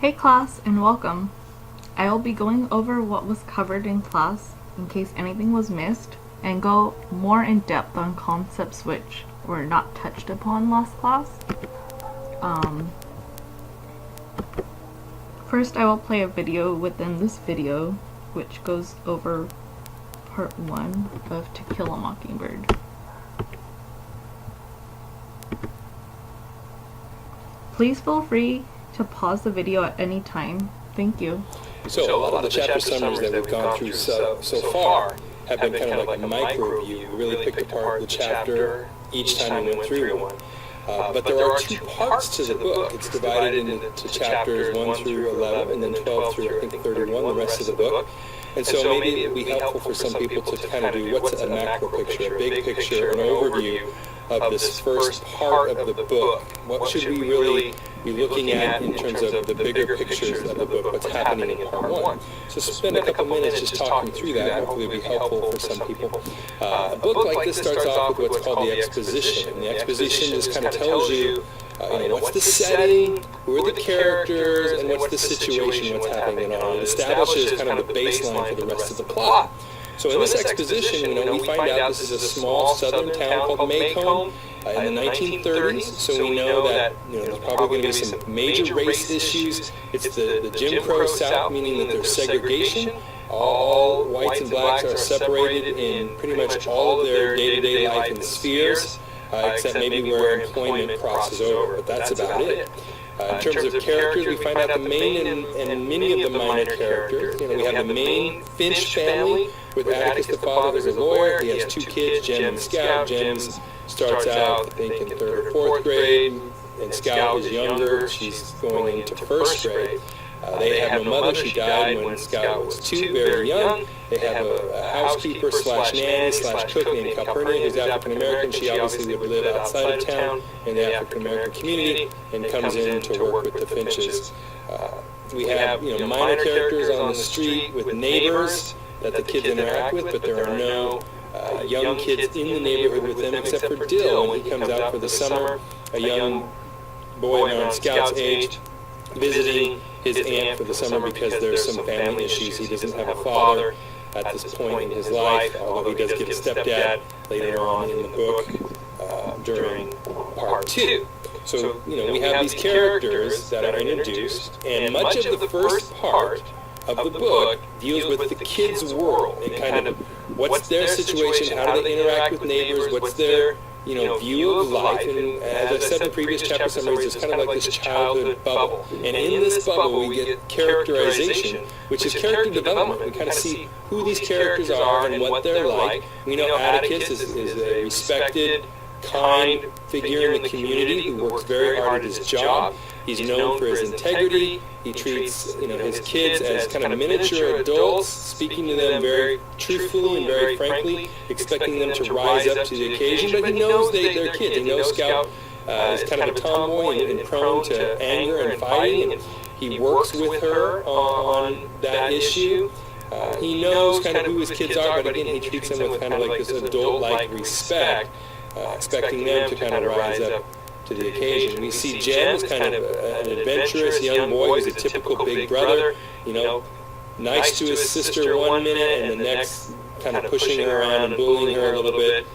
Hey class, and welcome. I will be going over what was covered in class in case anything was missed, and go more in depth on concepts which were not touched upon last class. First I will play a video within this video which goes over part 1 of To Kill a Mockingbird. Please feel free to pause the video at any time. Thank you. So a lot of the chapter summaries that we've gone through so far have been kind of like a micro review. We really picked apart the chapter each time we went through one. But there are two parts to the book. It's divided into chapters 1 through 11 and then 12 through I think 31, the rest of the book. And so maybe it would be helpful for some people to kind of do what's a macro picture, a big picture, an overview of this first part of the book. What should we really be looking at in terms of the bigger pictures of the book, what's happening in part 1. So spend a couple minutes just talking through that. Hopefully it'll be helpful for some people. A book like this starts off with what's called the exposition. And the exposition just kind of tells you, what's the setting, who are the characters, and what's the situation, what's happening and all. It establishes kind of the baseline for the rest of the plot. So in this exposition, we find out this is a small southern town called Macomb in the 1930s. So we know that there's probably going to be some major race issues. It's the Jim Crow South, meaning that there's segregation. All whites and blacks are separated in pretty much all of their day-to-day life in spheres, except maybe where employment crosses over. But that's about it. In terms of characters, we find out the main and many of the minor characters. We have the main Finch family with Atticus the father, who's a lawyer. He has 2 kids, Jem and Scout. Jem starts out, I think, in 3rd or 4th grade, and Scout is younger. She's going into 1st grade. They have no mother. She died when Scout was 2, very young. They have a housekeeper slash nanny slash cook named Calpurnia, who's African American. She obviously would live outside of town in the African American community and comes in to work with the Finches. We have minor characters on the street with neighbors that the kids interact with, but there are no young kids in the neighborhood with them except for Dill when he comes out for the summer, a young boy around Scout's age, visiting his aunt for the summer because there's some family issues. He doesn't have a father at this point in his life, although he does get a stepdad later on in the book during part 2. So, we have these characters that are introduced, and much of the first part of the book deals with the kids' world and kind of what's their situation, how do they interact with neighbors, what's their view of life. And as I said in previous chapter summaries, it's kind of like this childhood bubble. And in this bubble we get characterization, which is character development. We kind of see who these characters are and what they're like. We know Atticus is a respected, kind figure in the community who works very hard at his job. He's known for his integrity. He treats his kids as kind of miniature adults, speaking to them very truthfully and very frankly, expecting them to rise up to the occasion. But he knows they're kids. He knows Scout is kind of a tomboy and prone to anger and fighting, and he works with her on that issue. He knows kind of who his kids are, but again, he treats them with kind of like this adult-like respect, expecting them to kind of rise up to the occasion. We see Jem as kind of an adventurous young boy who's a typical big brother, nice to his sister one minute and the next kind of pushing her around and bullying her a little bit,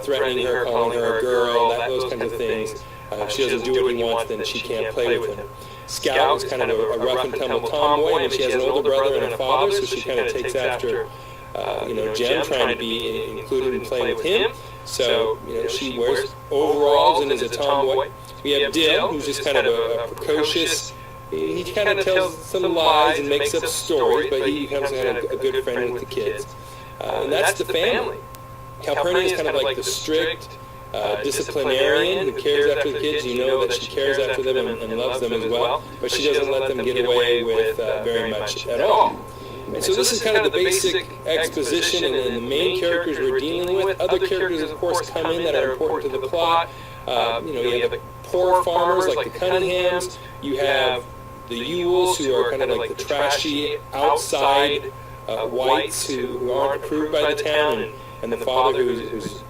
threatening her, calling her a girl, those kinds of things. If she doesn't do what he wants, then she can't play with him. Scout is kind of a rough and tumble tomboy, and she has an older brother and a father, so she kind of takes after Jem, trying to be included and play with him. So, she wears overalls and is a tomboy. We have Dill, who's just kind of a precocious, he kind of tells some lies and makes up stories, but he becomes kind of a good friend with the kids. And that's the family. Calpurnia is kind of like the strict disciplinarian who cares after the kids. You know that she cares after them and loves them as well, but she doesn't let them get away with very much at all. And so this is kind of the basic exposition and the main characters we're dealing with. Other characters, of course, come in that are important to the plot. You have the poor farmers like the Cunninghams. You have the Ewells, who are kind of like the trashy outside whites who aren't approved by the town, and the father who's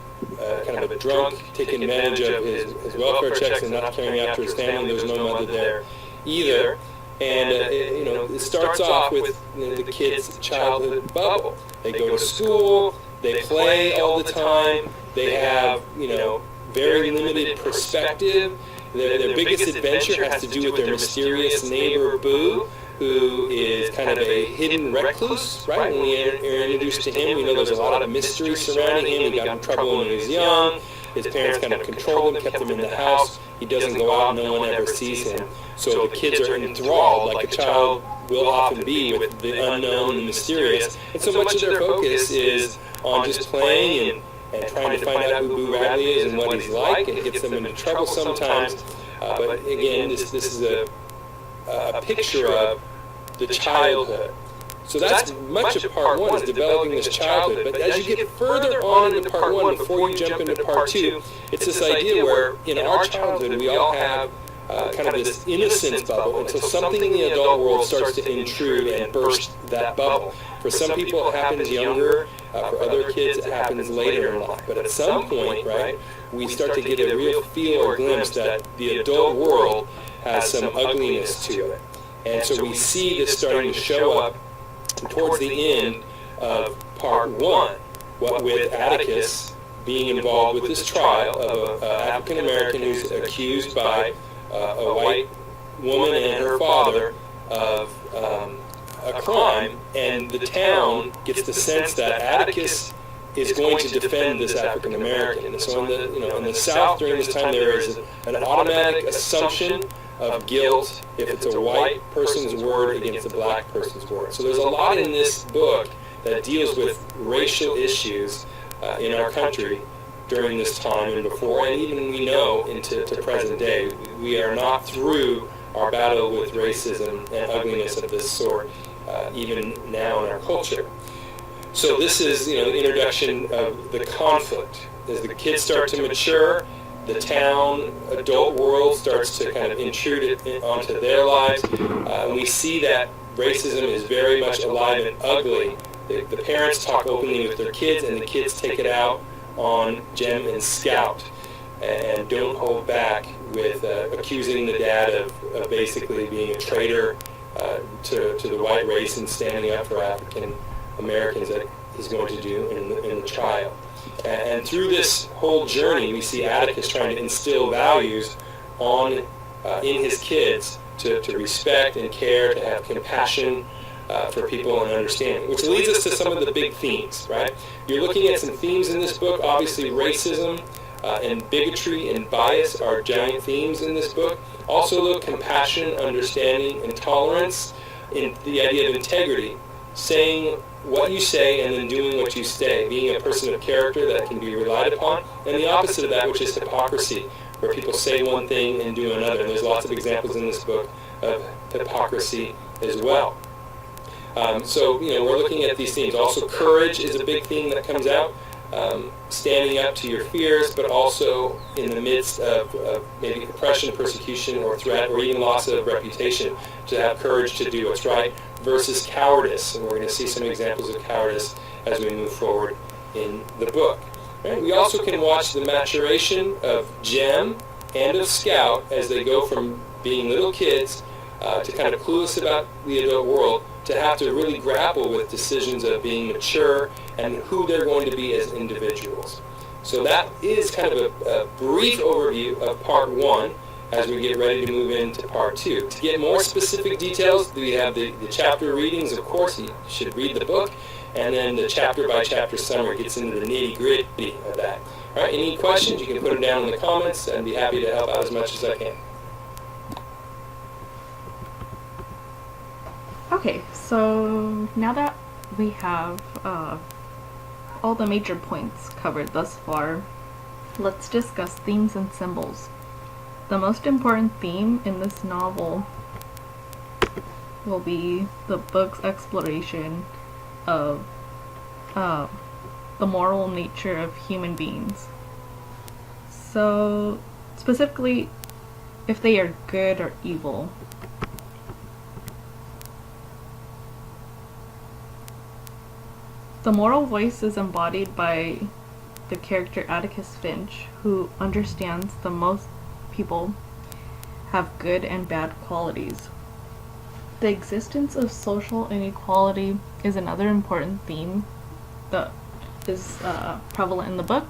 kind of a drunk, taking advantage of his welfare checks and not caring after his family. There's no mother there either. And it starts off with the kid's childhood bubble. They go to school, they play all the time, they have very limited perspective. Their biggest adventure has to do with their mysterious neighbor Boo, who is kind of a hidden recluse, right? When we are introduced to him, we know there's a lot of mystery surrounding him. He got in trouble when he was young. His parents kind of controlled him, kept him in the house. He doesn't go out, no one ever sees him. So the kids are enthralled, like a child will often be, with the unknown and mysterious. And so much of their focus is on just playing and trying to find out who Boo Radley is and what he's like. It gets them into trouble sometimes. But again, this is a picture of the childhood. So that's much of part one, is developing this childhood. But as you get further on into part one, before you jump into part two, it's this idea where in our childhood we all have kind of this innocence bubble until something in the adult world starts to intrude and burst that bubble. For some people it happens younger, for other kids it happens later in life. But at some point, right, we start to get a real feel or glimpse that the adult world has some ugliness to it. And so we see this starting to show up towards the end of part one, what with Atticus being involved with this trial of an African American who's accused by a white woman and her father of a crime, and the town gets the sense that Atticus is going to defend this African American. And so in the South during this time there is an automatic assumption of guilt if it's a white person's word against a black person's word. So there's a lot in this book that deals with racial issues in our country during this time and before, and even we know into present day. We are not through our battle with racism and ugliness of this sort, even now in our culture. So this is the introduction of the conflict. As the kids start to mature, the town, adult world starts to kind of intrude onto their lives. We see that racism is very much alive and ugly. The parents talk openly with their kids, and the kids take it out on Jem and Scout, and don't hold back with accusing the dad of basically being a traitor to the white race and standing up for African Americans that he's going to do in the trial. And through this whole journey, we see Atticus trying to instill values in his kids to respect and care, to have compassion for people and understanding, which leads us to some of the big themes, right? You're looking at some themes in this book. Obviously, racism and bigotry and bias are giant themes in this book. Also, compassion, understanding, and tolerance, in the idea of integrity, saying what you say and then doing what you say, being a person of character that can be relied upon, and the opposite of that, which is hypocrisy, where people say one thing and do another. And there's lots of examples in this book of hypocrisy as well. So we're looking at these themes. Also, courage is a big theme that comes out, standing up to your fears, but also in the midst of maybe oppression, persecution, or threat, or even loss of reputation, to have courage to do what's right, versus cowardice. And we're going to see some examples of cowardice as we move forward in the book. Right? We also can watch the maturation of Jem and of Scout as they go from being little kids to kind of clueless about the adult world, to have to really grapple with decisions of being mature and who they're going to be as individuals. So that is kind of a brief overview of part one as we get ready to move into part two. To get more specific details, we have the chapter readings. Of course, you should read the book, and then the chapter by chapter summary gets into the nitty gritty of that. All right, any questions, you can put them down in the comments, and be happy to help out as much as I can. Okay, so now that we have all the major points covered thus far, let's discuss themes and symbols. The most important theme in this novel will be the book's exploration of the moral nature of human beings. So, specifically, if they are good or evil. The moral voice is embodied by the character Atticus Finch, who understands that most people have good and bad qualities. The existence of social inequality is another important theme that is prevalent in the book.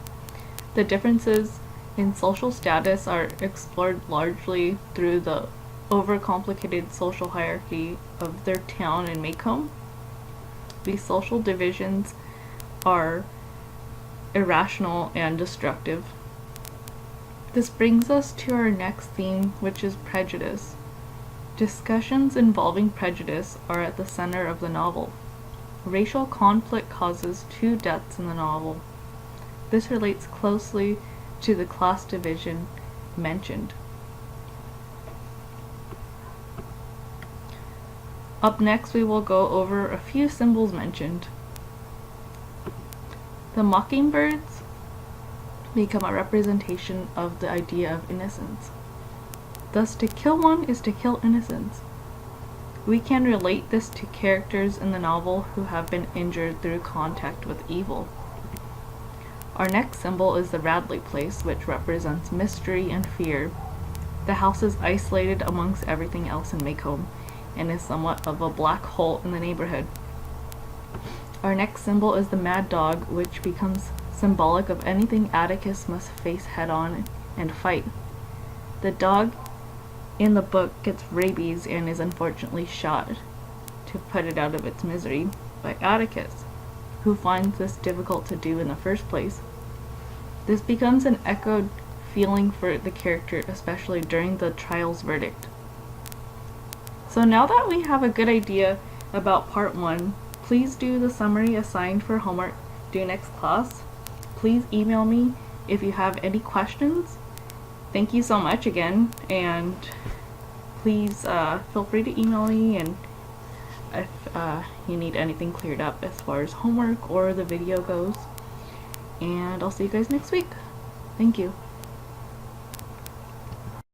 The differences in social status are explored largely through the overcomplicated social hierarchy of their town in Maycomb. These social divisions are irrational and destructive. This brings us to our next theme, which is prejudice. Discussions involving prejudice are at the center of the novel. Racial conflict causes 2 deaths in the novel. This relates closely to the class division mentioned. Up next, we will go over a few symbols mentioned. The mockingbirds become a representation of the idea of innocence. Thus, to kill one is to kill innocence. We can relate this to characters in the novel who have been injured through contact with evil. Our next symbol is the Radley place, which represents mystery and fear. The house is isolated amongst everything else in Maycomb and is somewhat of a black hole in the neighborhood. Our next symbol is the mad dog, which becomes symbolic of anything Atticus must face head-on and fight. The dog in the book gets rabies and is unfortunately shot to put it out of its misery by Atticus, who finds this difficult to do in the first place. This becomes an echoed feeling for the character, especially during the trial's verdict. So now that we have a good idea about part 1, please do the summary assigned for homework due next class. Please email me if you have any questions. Thank you so much again, and please feel free to email me and if you need anything cleared up as far as homework or the video goes. And I'll see you guys next week. Thank you.